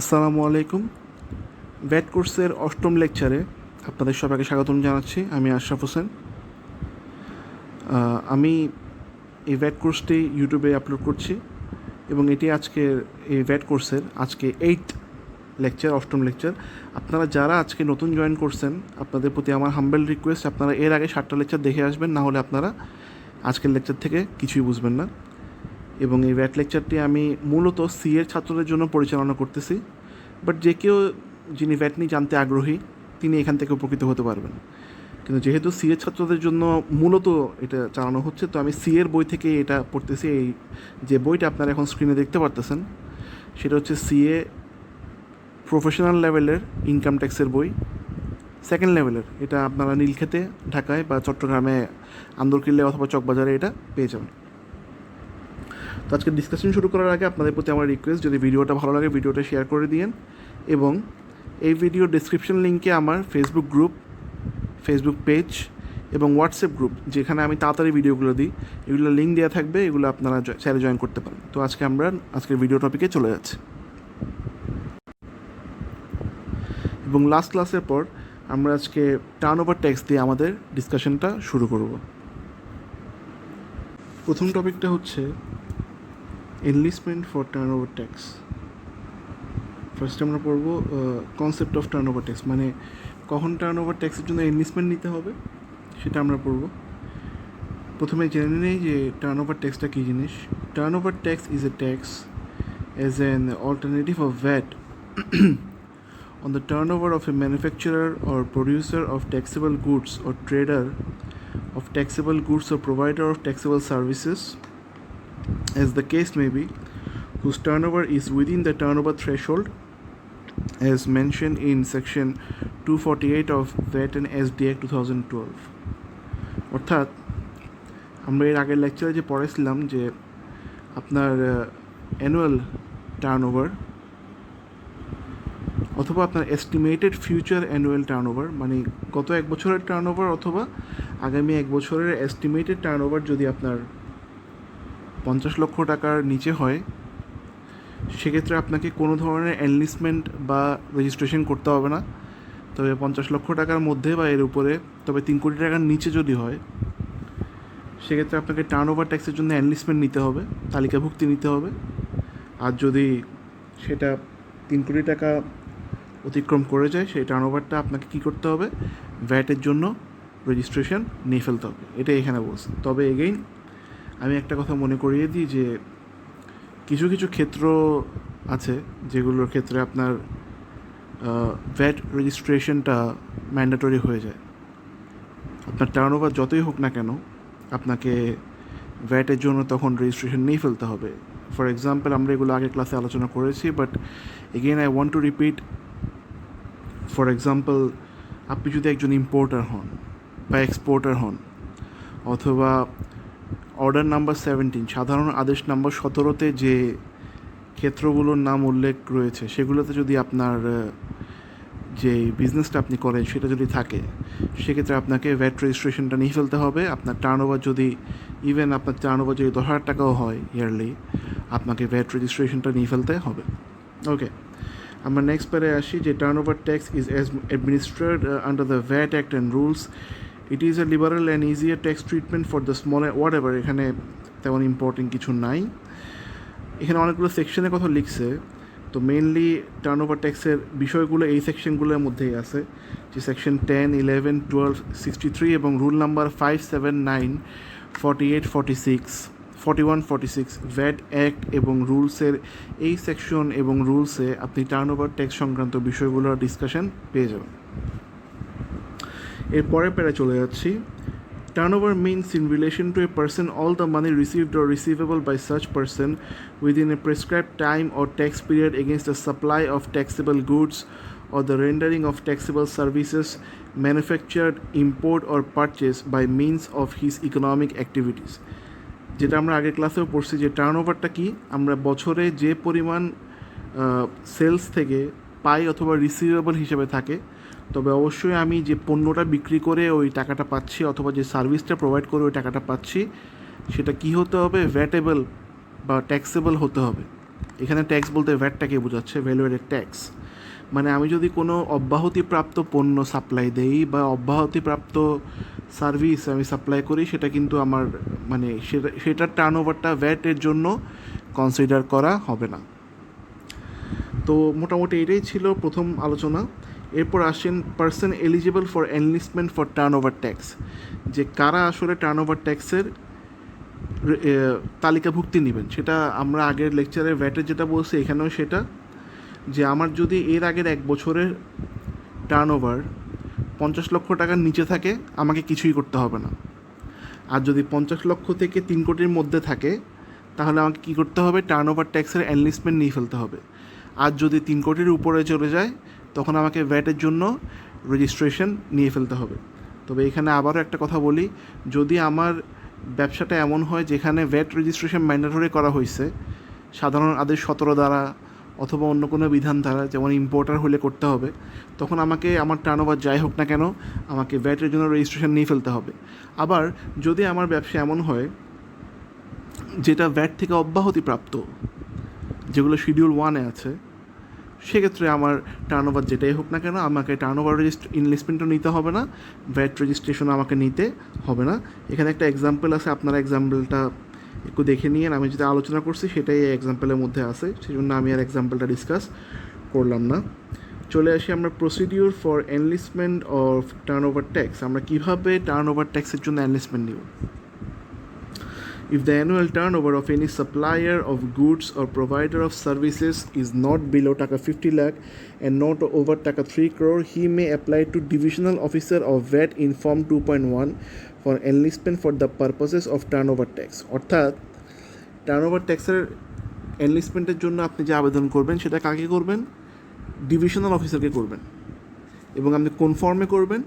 আসসালামু আলাইকুম। ভ্যাট কোর্সের অষ্টম লেকচারে আপনাদের সবাইকে স্বাগতম জানাচ্ছি। আমি আশরাফ হোসেন। আমি এই ভ্যাট কোর্সটি ইউটিউবে আপলোড করছি এবং এটি আজকের এই ভ্যাট কোর্সের আজকে 8th লেকচার, অষ্টম লেকচার। আপনারা যারা আজকে নতুন জয়েন করছেন, আপনাদের প্রতি আমার হাম্বেল রিকোয়েস্ট, আপনারা এর আগে 7টা লেকচার দেখে আসবেন, না হলে আপনারা আজকের লেকচার থেকে কিছুই বুঝবেন না। এবং এই ভ্যাট লেকচারটি আমি মূলত সি এর ছাত্রদের জন্য পরিচালনা করতেছি, বাট যে কেউ যিনি ভ্যাট নিয়ে জানতে আগ্রহী তিনি এখান থেকে উপকৃত হতে পারবেন। কিন্তু যেহেতু সি এর ছাত্রদের জন্য মূলত এটা চালানো হচ্ছে, তো আমি সি এর বই থেকে এটা পড়তেছি। এই যে বইটা আপনারা এখন স্ক্রিনে দেখতে পারতেছেন, সেটা হচ্ছে সি এ প্রফেশনাল লেভেলের ইনকাম ট্যাক্সের বই, সেকেন্ড লেভেলের। এটা আপনারা নীলক্ষেতে, ঢাকায় বা চট্টগ্রামে আন্দরকিল্লা অথবা চকবাজারে এটা পেয়ে যাবেন। তো আজকে ডিসকাশন শুরু করার আগে আপনাদের প্রতি আমার রিকোয়েস্ট, যদি ভিডিওটা ভালো লাগে ভিডিওটা শেয়ার করে দিয়েন, এবং এই ভিডিও ডেসক্রিপশন লিঙ্কে আমার ফেসবুক গ্রুপ, ফেসবুক পেজ এবং হোয়াটসঅ্যাপ গ্রুপ, যেখানে আমি তাড়াতাড়ি ভিডিওগুলো দিই, এগুলো লিঙ্ক দেওয়া থাকবে, এগুলো আপনারা চাইলে জয়েন করতে পারেন। তো আমরা আজকের ভিডিও টপিকে চলে যাচ্ছি এবং লাস্ট ক্লাসের পর আমরা আজকে টার্নওভার ট্যাক্স দিয়ে আমাদের ডিসকাশনটা শুরু করব। প্রথম টপিকটা হচ্ছে এনলিস্টমেন্ট ফর টার্নওভার ট্যাক্স। ফার্স্টে আমরা পড়ব কনসেপ্ট অফ টার্নওভার ট্যাক্স, মানে কখন টার্নওভার ট্যাক্সের জন্য এনলিস্টমেন্ট নিতে হবে সেটা আমরা পড়ব। প্রথমে জেনে নেই যে টার্নওভার ট্যাক্সটা কী জিনিস। Turnover tax is a tax as an alternative of VAT on the turnover of a manufacturer or producer of taxable goods or trader of taxable goods or provider of taxable services, as the case may be, whose turnover is within the turnover threshold as mentioned in section 248 of VAT and SD Act 2012. অর্থাৎ আমরা এর আগের লেকচারে যে পড়েছিলাম যে আপনার annual turnover অথবা আপনার এস্টিমেটেড ফিউচার অ্যানুয়াল টার্নওভার, মানে গত এক বছরের টার্নওভার অথবা আগামী এক বছরের এস্টিমেটেড টার্নওভার যদি আপনার 50 লক্ষ টাকার নিচে হয়, সেক্ষেত্রে আপনাকে কোনো ধরনের এনলিস্টমেন্ট বা রেজিস্ট্রেশন করতে হবে না। তবে 50 লক্ষ টাকার মধ্যে বা এর উপরে, তবে 3 কোটি টাকার নিচে যদি হয়, সেক্ষেত্রে আপনাকে টার্নওভার ট্যাক্সের জন্য এনলিস্টমেন্ট নিতে হবে, তালিকাভুক্তি নিতে হবে। আর যদি সেটা 3 কোটি টাকা অতিক্রম করে যায়, সেই টার্নওভারটা আপনাকে কী করতে হবে, ভ্যাটের জন্য রেজিস্ট্রেশন নিয়ে ফেলতে হবে। এটাই এখানে বলছে। তবে এগেইন আমি একটা কথা মনে করিয়ে দিই যে কিছু কিছু ক্ষেত্র আছে যেগুলোর ক্ষেত্রে আপনার ভ্যাট রেজিস্ট্রেশনটা ম্যান্ডেটরি হয়ে যায়। আপনার টার্নওভার যতই হোক না কেন, আপনাকে ভ্যাটের জন্য তখন রেজিস্ট্রেশন নিয়ে ফেলতে হবে। ফর এক্সাম্পল, আমরা এগুলো আগের ক্লাসে আলোচনা করেছি, but again I want to repeat. For example, আপনি যদি একজন ইম্পোর্টার হন বা এক্সপোর্টার হন, অথবা অর্ডার নাম্বার 17, সাধারণ আদেশ নাম্বার 17-তে যে ক্ষেত্রগুলোর নাম উল্লেখ রয়েছে, সেগুলোতে যদি আপনার যে বিজনেসটা আপনি করেন সেটা যদি থাকে, সেক্ষেত্রে আপনাকে ভ্যাট রেজিস্ট্রেশনটা নিয়ে ফেলতে হবে। আপনার টার্নওভার যদি আপনার টার্নওভার যদি 10,000 টাকাও হয় ইয়ারলি, আপনাকে ভ্যাট রেজিস্ট্রেশনটা নিয়ে ফেলতে হবে। ওকে, আমরা নেক্সট পারে আসি যে turnover tax is administered under the VAT act and rules. It is a liberal and easier tax treatment for the small whatever. এখানে তেমন ইম্পর্টেন্ট কিছু নাই। এখানে অনেকগুলো সেকশনের কথা লিখছে, তো মেইনলি টার্নওভার ট্যাক্সের বিষয়গুলো এই সেকশনগুলোর মধ্যেই আছে, যে সেকশন 10, 11, 12, 63 এবং রুল নাম্বার 5, 7, 9, 48, 46, 41, 46 ভ্যাট অ্যাক্ট এবং রুলসের এই সেকশন এবং রুলসে আপনি টার্নওভার ট্যাক্স সংক্রান্ত বিষয়গুলোর ডিসকাশন পেয়ে যাবেন। এরপরে পেরে চলে যাচ্ছি। Turnover means in relation to a person all the money received or receivable by such person within a prescribed time or tax period against the supply of taxable goods or the rendering of taxable services manufactured, import or purchase by means of his economic activities. যেটা আমরা আগের ক্লাসেও পড়ছি যে টার্নওভারটা কি, আমরা বছরে যে পরিমাণ সেলস থেকে পাই অথবা রিসিভেবল হিসেবে থাকে, তবে অবশ্যই আমি যে পণ্যটা বিক্রি করে ওই টাকাটা পাচ্ছি অথবা যে সার্ভিসটা প্রোভাইড করে ওই টাকাটা পাচ্ছি, সেটা কি হতে হবে, ভ্যাটেবল বা ট্যাক্সেবল হতে হবে। এখানে ট্যাক্স বলতে ভ্যাটটাকে বোঝাচ্ছে, ভ্যালু এডেড ট্যাক্স। মানে আমি যদি কোনো অব্যাহতিপ্রাপ্ত পণ্য সাপ্লাই দেই বা অব্যাহতিপ্রাপ্ত সার্ভিস আমি সাপ্লাই করি, সেটা কিন্তু আমার মানে সেটার টার্ন ওভারটা ভ্যাটের জন্য কনসিডার করা হবে না। তো মোটামুটি এটাই ছিল প্রথম আলোচনা। এরপর আসেন person eligible for enlistment for turn over tax, যে কারা আসলে টার্ন ওভার ট্যাক্সের তালিকাভুক্তি নেবেন। সেটা আমরা আগের লেকচারে ভ্যাটের যেটা বলছি এখানেও সেটা, যে আমার যদি এর আগের 1 বছরের টার্ন ওভার 50 লক্ষ টাকার নিচে থাকে আমাকে কিছুই করতে হবে না। আর যদি 50 লক্ষ থেকে 3 কোটির মধ্যে থাকে তাহলে আমাকে কী করতে হবে, টার্ন ওভার ট্যাক্সের এনলিস্টমেন্ট নিয়ে ফেলতে হবে। আর যদি 3 কোটির উপরে চলে যায় তখন আমাকে ভ্যাটের জন্য রেজিস্ট্রেশন নিয়ে ফেলতে হবে। তবে এখানে আবারও একটা কথা বলি, যদি আমার ব্যবসাটা এমন হয় যেখানে ভ্যাট রেজিস্ট্রেশন ম্যান্ডেটরি করা হয়েছে সাধারণ আদেশ 17 দ্বারা অথবা অন্য কোনো বিধান দ্বারা, যেমন ইম্পোর্টার হলে করতে হবে, তখন আমাকে আমার টার্ন ওভার যাই হোক না কেন আমাকে ভ্যাটের জন্য রেজিস্ট্রেশন নিয়ে ফেলতে হবে। আবার যদি আমার ব্যবসা এমন হয় যেটা ভ্যাট থেকে অব্যাহতিপ্রাপ্ত, যেগুলো শিডিউল 1-এ আছে, সেক্ষেত্রে আমার টার্ন ওভার যেটাই হোক না কেন আমাকে টার্ন ওভার ইনভেস্টমেন্টও নিতে হবে না, ভ্যাট রেজিস্ট্রেশনও আমাকে নিতে হবে না। এখানে একটা এক্সাম্পল আছে, আপনারা এক্সাম্পলটা একটু দেখে নিন। আমি যেটা আলোচনা করছি সেটাই এই এক্সাম্পলের মধ্যে আছে, সেই জন্য আমি আর এক্সাম্পলটা ডিসকাস করলাম না। চলে আসি আমরা procedure for enlistment of turn over tax. আমরা কীভাবে টার্ন ওভার ট্যাক্সের জন্য এনলিস্টমেন্ট নিব। If the annual turnover of any supplier of goods or provider of services is not below taka 50 lakh and not over taka 3 crore, he may apply to Divisional Officer of VAT in Form 2.1 for enlistment for the purposes of turnover tax. অর্থাৎ turnover ট্যাক্সের এনলিস্টমেন্টের জন্য আপনি যে আবেদন করবেন সেটা কাকে করবেন, ডিভিশনাল অফিসারকে করবেন। এবং আপনি কোন ফর্মে করবেন,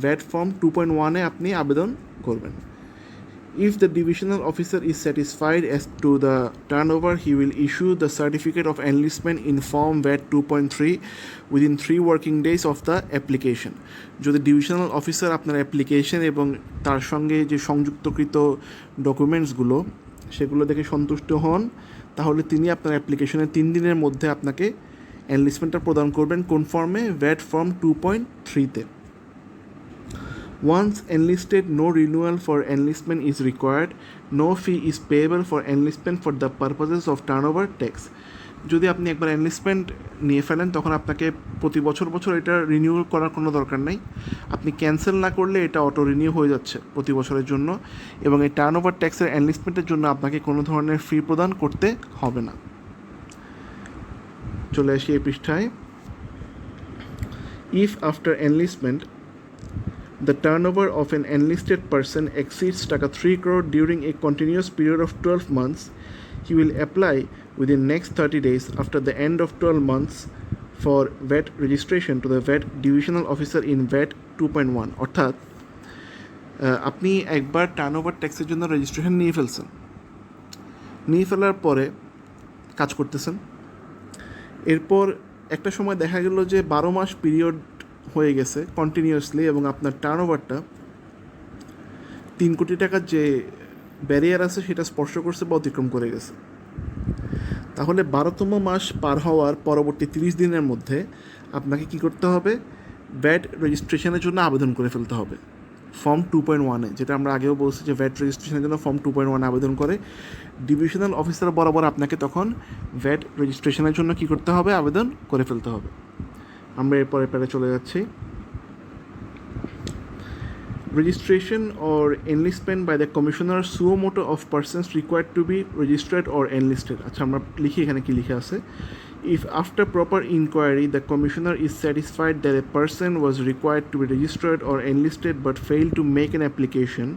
VAT Form 2.1-এ আপনি আবেদন করবেন। If the divisional officer is satisfied as to the turnover, he will issue the certificate of enlistment in Form VAT 2.3 within 3 working days of the application. যদি ডিভিশনাল অফিসার আপনার অ্যাপ্লিকেশন এবং তার সঙ্গে যে সংযুক্তকৃত ডকুমেন্টসগুলো সেগুলো দেখে সন্তুষ্ট হন, তাহলে তিনি আপনার অ্যাপ্লিকেশনের 3 দিনের মধ্যে আপনাকে এনলিস্টমেন্টটা প্রদান করবেন। কোন ফর্মে, VAT Form 2.3-তে। Once enlisted, no renewal for enlistment is required. No fee is payable for enlistment for the purposes of turnover tax. যদি আপনি একবার এনলিস্টমেন্ট নিয়ে ফেলেন তখন আপনাকে প্রতি বছর এটা রিনিউ করার কোনো দরকার নেই। আপনি ক্যান্সেল না করলে এটা অটো রিনিউ হয়ে যাচ্ছে প্রতি বছরের জন্য, এবং এই টার্ন ওভার ট্যাক্সের এনলিস্টমেন্টের জন্য আপনাকে কোনো ধরনের ফি প্রদান করতে হবে না। চলে আসি এই পৃষ্ঠায়। If after enlistment the turnover of an enlisted person exceeds taka 3 crore during a continuous period of 12 months, he will apply within next 30 days after the end of 12 months for VAT registration to the VAT divisional officer in VAT 2.1. অর্থাৎ আপনি একবার turnover ট্যাক্সের জন্য registration নিয়ে ফেলার পরে কাজ করতেছেন। এরপর একটা সময় দেখা গেল যে 12 মাস পিরিয়ড হয়ে গেছে কন্টিনিউয়াসলি, এবং আপনার টার্নওভারটা 3 কোটি টাকার যে ব্যারিয়ার আছে সেটা স্পর্শ করছে বা অতিক্রম করে গেছে। তাহলে 12তম মাস পার হওয়ার পরবর্তী 30 দিনের মধ্যে আপনাকে কি করতে হবে, ভ্যাট রেজিস্ট্রেশনের জন্য আবেদন করে ফেলতে হবে ফর্ম 2.1-এ, যেটা আমরা আগেও বলছি যে ভ্যাট রেজিস্ট্রেশনের জন্য ফর্ম 2.1 আবেদন করে ডিভিশনাল অফিসার বরাবর আপনাকে তখন ভ্যাট রেজিস্ট্রেশনের জন্য কি করতে হবে, আবেদন করে ফেলতে হবে। আমরা এরপরে পেরে চলে যাচ্ছি। Registration or enlistment by the commissioner suo motu of persons required to be registered or enlisted. আচ্ছা, আমরা লিখি এখানে কি লিখে আছে। If after proper inquiry the commissioner is satisfied that a person was required to be registered or enlisted but failed to make an application,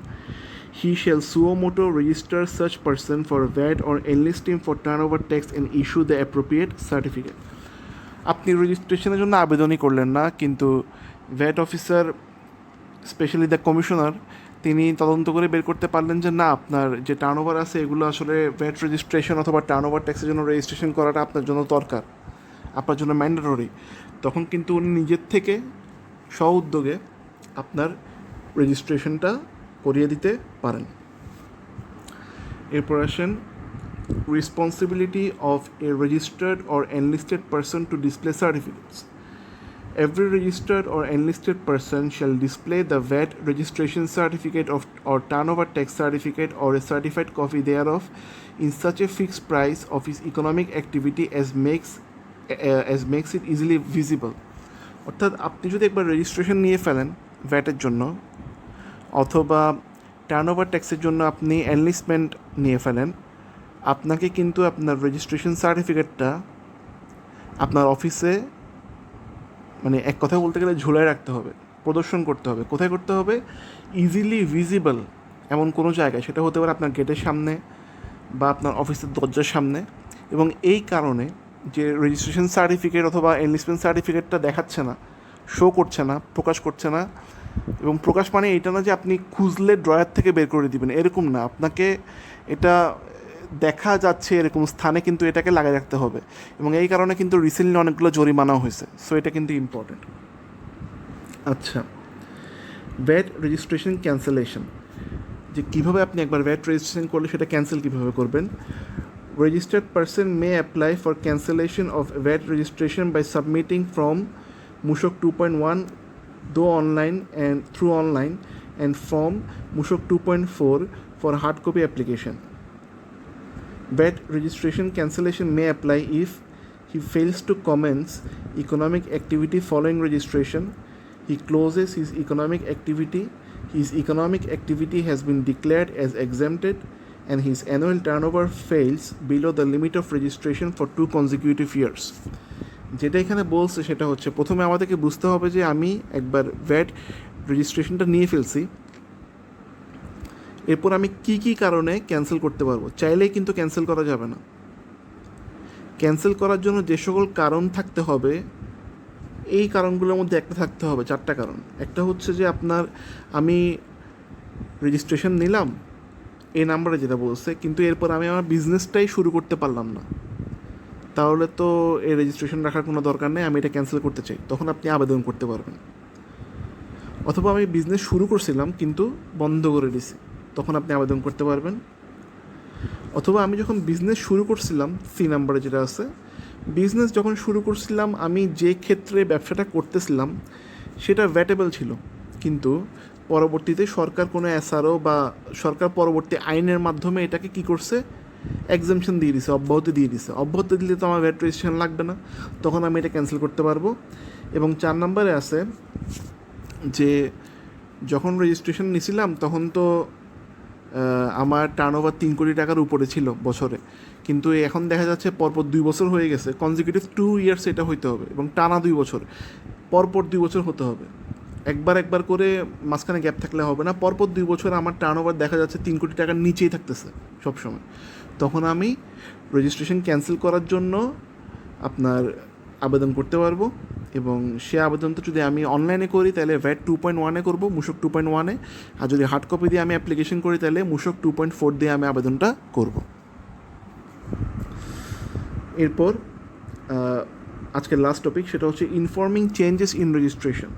he shall suo motu register such person for VAT or enlist him for turnover tax and issue the appropriate certificate. আপনি রেজিস্ট্রেশনের জন্য আবেদনই করলেন না, কিন্তু VAT officer specially the commissioner তিনি তদন্ত করে বের করতে পারলেন যে না, আপনার যে টার্নওভার আছে এগুলো আসলে ভ্যাট রেজিস্ট্রেশন অথবা টার্নওভার ট্যাক্সের জন্য রেজিস্ট্রেশন করাটা আপনার জন্য দরকার, আপনার জন্য ম্যান্ডেটরি। তখন কিন্তু উনি নিজের থেকে স্ব উদ্যোগে আপনার রেজিস্ট্রেশনটা করিয়ে দিতে পারেন। এরপর আসেন responsibility of a registered or enlisted person to display certificates. Every registered or enlisted person shall display the VAT registration certificate of or turnover tax certificate or a certified copy thereof in such a fixed price of his economic activity as makes it easily visible. অর্থাৎ আপনি যদি একবার registration নিয়ে ফেলেন ভ্যাটের জন্য অথবা turnover ট্যাক্সের জন্য আপনি এনলিস্টমেন্ট নিয়ে ফেলেন, আপনাকে কিন্তু আপনার রেজিস্ট্রেশন সার্টিফিকেটটা আপনার অফিসে মানে এক কথা বলতে গেলে ঝুলায় রাখতে হবে, প্রদর্শন করতে হবে। কোথায় করতে হবে? ইজিলি ভিজিবল এমন কোনো জায়গায়, সেটা হতে পারে আপনার গেটের সামনে বা আপনার অফিসের দরজার সামনে। এবং এই কারণে যে রেজিস্ট্রেশন সার্টিফিকেট অথবা এনলিস্টমেন্ট সার্টিফিকেটটা দেখাচ্ছে না, শো করছে না, প্রকাশ করছে না, এবং প্রকাশ মানে এটা না যে আপনি খুঁজলে ড্রয়ার থেকে বের করে দিবেন, এরকম না। আপনাকে এটা দেখা যাচ্ছে এরকম স্থানে কিন্তু এটাকে লাগাই রাখতে হবে। এবং এই কারণে কিন্তু রিসেন্টলি অনেকগুলো জরিমানাও হয়েছে। সো এটা কিন্তু ইম্পর্টেন্ট। আচ্ছা, ভ্যাট রেজিস্ট্রেশন ক্যান্সেলেশন, যে কীভাবে আপনি একবার ভ্যাট রেজিস্ট্রেশন করলে সেটা ক্যান্সেল কীভাবে করবেন। Registered person may apply for cancellation of VAT registration by submitting from MUSOC 2.1 though online and through online and from MUSOC 2.4 for hard copy application. VAT registration cancellation may apply if he fails to commence economic activity following registration, he closes his economic activity has been declared as exempted, and his annual turnover fails below the limit of registration for 2 consecutive years. যেটা এখানে বলছে সেটা হচ্ছে, প্রথমে আমাদেরকে বুঝতে হবে যে আমি একবার ভ্যাট রেজিস্ট্রেশনটা নিয়ে ফেলছি, এরপর আমি কি কি কারণে ক্যান্সেল করতে পারবো। চাইলেই কিন্তু ক্যান্সেল করা যাবে না। ক্যান্সেল করার জন্য যে সকল কারণ থাকতে হবে, এই কারণগুলোর মধ্যে একটা থাকতে হবে, 4টা কারণ। একটা হচ্ছে যে আমি রেজিস্ট্রেশন নিলাম এই নাম্বারে যেটা বলছে, কিন্তু এরপর আমি আমার বিজনেসটাই শুরু করতে পারলাম না, তাহলে তো এই রেজিস্ট্রেশন রাখার কোনো দরকার নেই, আমি এটা ক্যান্সেল করতে চাই, তখন আপনি আবেদন করতে পারবেন। অথবা আমি বিজনেস শুরু করছিলাম কিন্তু বন্ধ করে দিছি, তখন আপনি আবেদন করতে পারবেন। অথবা আমি যখন বিজনেস শুরু করছিলাম, নাম্বারে যেটা আছে, বিজনেস যখন শুরু করছিলাম আমি যে ক্ষেত্রে ব্যবসাটা করতেছিলাম সেটা ভ্যাটেবল ছিল, কিন্তু পরবর্তীতে সরকার কোনো এসআরও বা সরকার পরবর্তী আইনের মাধ্যমে এটাকে কী করছে, এক্সামশন দিয়ে দিছে, অব্যাহতি দিয়ে দিছে। অব্যাহতি দিলে তো আমার ভ্যাট রেজিস্ট্রেশন লাগবে না, তখন আমি এটা ক্যান্সেল করতে পারবো। এবং 4 নম্বরে আছে যে যখন রেজিস্ট্রেশন নিয়েছিলাম তখন তো আমার টার্নওভার 3 কোটি টাকার উপরে ছিল বছরে, কিন্তু এখন দেখা যাচ্ছে পরপর 2 বছর হয়ে গেছে, কনজিকিউটিভ 2 ইয়ার্স এটা হইতে হবে, এবং টানা 2 বছর, পরপর 2 বছর হতে হবে। একবার করে মাঝখানে গ্যাপ থাকলে হবে না। পরপর 2 বছর আমার টার্নওভার দেখা যাচ্ছে 3 কোটি টাকার নিচেই থাকতেছে সবসময়, তখন আমি রেজিস্ট্রেশন ক্যান্সেল করার জন্য আপনার আবেদন করতে পারবো। এবং সে আবেদনটা যদি আমি অনলাইনে করি তাহলে ভ্যাট 2.1-এ করবো, MUSOC 2.1-এ। আর যদি হার্ড কপি দিয়ে আমি অ্যাপ্লিকেশন করি তাহলে MUSOC 2.4 দিয়ে আমি আবেদনটা করব। এরপর আজকের লাস্ট টপিক, সেটা হচ্ছে informing changes in registration.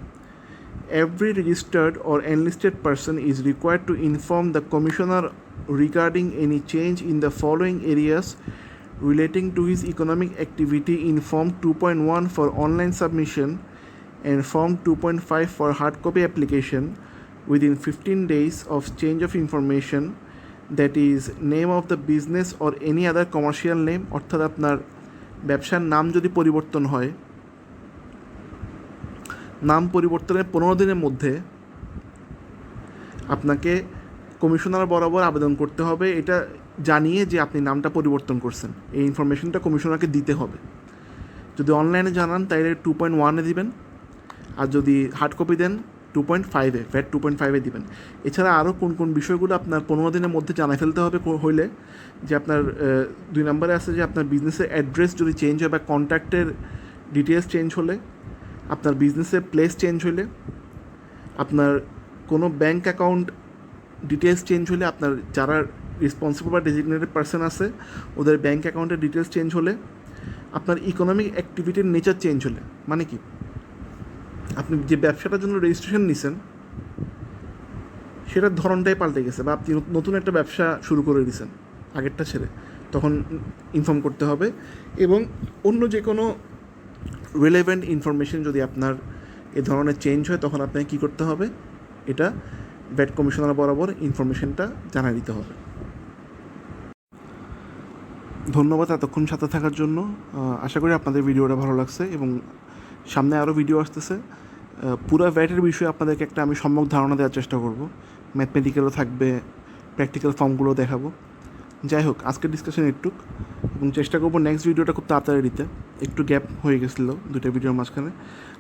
Every registered or enlisted person is required to inform the commissioner regarding any change in the following areas relating to his economic activity in Form 2.1 for online submission and Form 2.5 for hard copy application within 15 days of change of information, that is name of the business or any other commercial name। অর্থাৎ আপনার ব্যবসার নাম যদি পরিবর্তন হয়, নাম পরিবর্তনের 15 দিনের মধ্যে আপনাকে কমিশনার বরাবর আবেদন করতে হবে, এটা জানিয়ে যে আপনি নামটা পরিবর্তন করছেন। এই ইনফরমেশনটা কমিশনারকে দিতে হবে। যদি অনলাইনে জানান তাহলে 2.1-এ দিবেন, আর যদি হার্ড কপি দেন 2.5-এ, ভ্যাট 2.5-এ দিবেন। এছাড়া আরও কোন কোন বিষয়গুলো আপনার 15 দিনের মধ্যে জানাই ফেলতে হবে হইলে, যে আপনার 2 নম্বরে আছে যে আপনার বিজনেসের অ্যাড্রেস যদি চেঞ্জ হয় বা কন্ট্যাক্টের ডিটেলস চেঞ্জ হলে, আপনার বিজনেসের প্লেস চেঞ্জ হলে, আপনার কোনো ব্যাঙ্ক অ্যাকাউন্ট ডিটেলস চেঞ্জ হলে, আপনার যারা রেসপন্সিবল বা ডেজিগনেটেড পার্সন আছে ওদের ব্যাঙ্ক অ্যাকাউন্টের ডিটেলস চেঞ্জ হলে, আপনার ইকোনমিক অ্যাক্টিভিটির নেচার চেঞ্জ হলে, মানে কি আপনি যে ব্যবসাটার জন্য রেজিস্ট্রেশন নিছেন সেটার ধরনটাই পাল্টে গেছে, বা আপনি নতুন একটা ব্যবসা শুরু করে দিয়েছেন আগেরটা ছেড়ে, তখন ইনফর্ম করতে হবে। এবং অন্য যে কোনো রিলেভেন্ট ইনফরমেশন যদি আপনার এ ধরনের চেঞ্জ হয়, তখন আপনাকে কী করতে হবে, এটা ভ্যাট কমিশনার বরাবর ইনফরমেশনটা জানিয়ে দিতে হবে। ধন্যবাদ এতক্ষণ সাথে থাকার জন্য। আশা করি আপনাদের ভিডিওটা ভালো লাগছে এবং সামনে আরও ভিডিও আসতেছে। পুরো ভ্যাটের বিষয়ে আপনাদেরকে একটা আমি সম্যক ধারণা দেওয়ার চেষ্টা করব। ম্যাথমেটিক্যালও থাকবে, প্র্যাকটিক্যাল ফর্মগুলো দেখাবো। যাই হোক, আজকের ডিসকাশন একটু, এবং চেষ্টা করবো নেক্সট ভিডিওটা খুব তাড়াতাড়ি দিতে। একটু গ্যাপ হয়ে গেছিলো দুটো ভিডিওর মাঝখানে।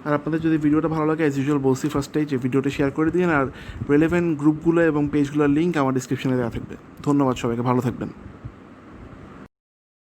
আর আপনাদের যদি ভিডিওটা ভালো লাগে, অ্যাজ ইউজুয়াল বলছি ফার্স্টেই যে ভিডিওটা শেয়ার করে দিন, আর রেলেভেন্ট গ্রুপগুলো এবং পেজগুলোর লিঙ্ক আমার ডিসক্রিপশনে দেওয়া থাকবে। ধন্যবাদ সবাইকে, ভালো থাকবেন।